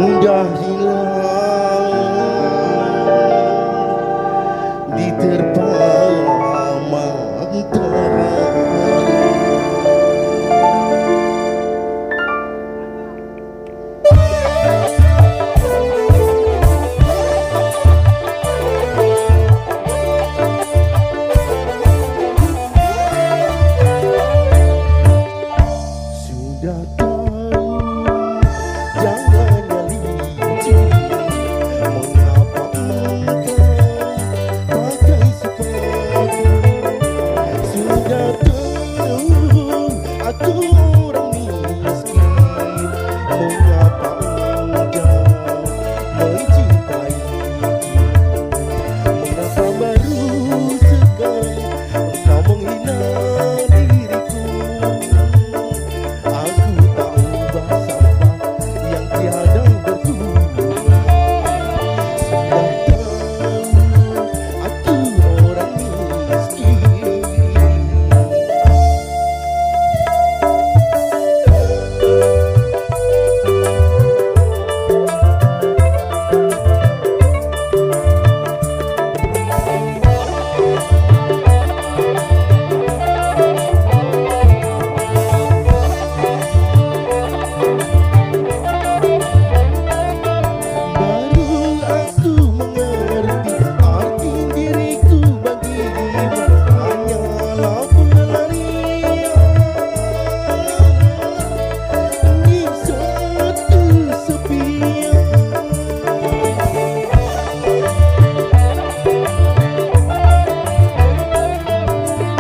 mudah hilang diterpa matahari. Sudah tahu jangan licin, mengapa engkau pakai sepatu? Sudah tahu aku orang miskin, mengapa engkau mencintaiku? Mengapa baru sekarang engkau menghina diriku? Aku tak ubah sampah yang tiada berguna. Sudah tahu aku orang miskin. Baru aku mengerti arti diriku bagimu hanyalah pelarian di saat kesepian.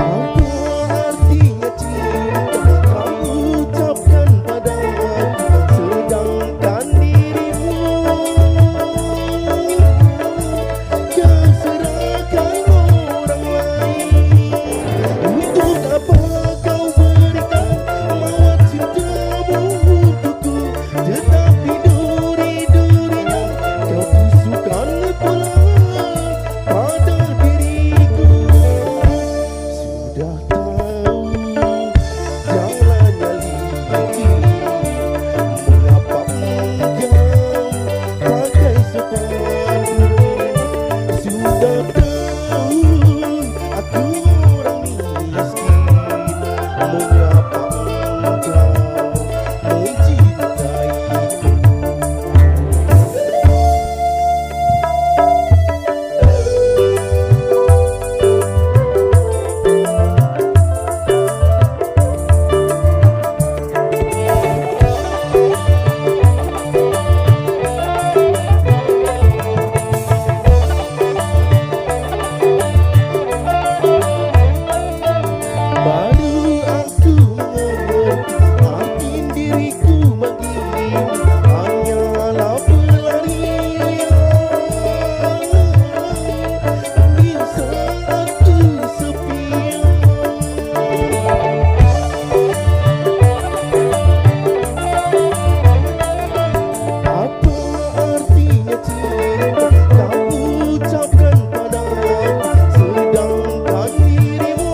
Apa artinya cinta kau ucapkan padaku, sedangkan dirimu kau serahkan orang lain? Untuk apa kau berikan mawar cintamu untukku, tetapi duri-durinya kau tusukkan pula pada diriku? Sudah tahu jalannya licin, mengapa engkau pakai sepatu? Sudah tahu aku orang miskin, mengapa engkau mencintaiku? Baru aku mengerti arti diriku bagimu hanyalah pelarian di saat kesepian. Apa artinya cinta kau ucapkan padaku, sedangkan dirimu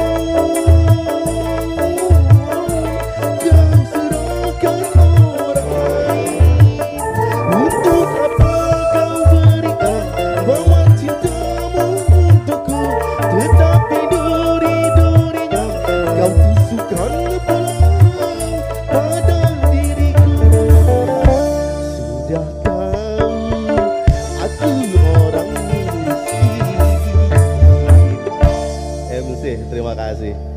kau serahkan orang lain? Untuk apa kau berikan mawar cintamu untukku, tetapi duri-durinya kau tusukkan pula pada diriku? Sudah tahu aku orang miskin. MC, terima kasih.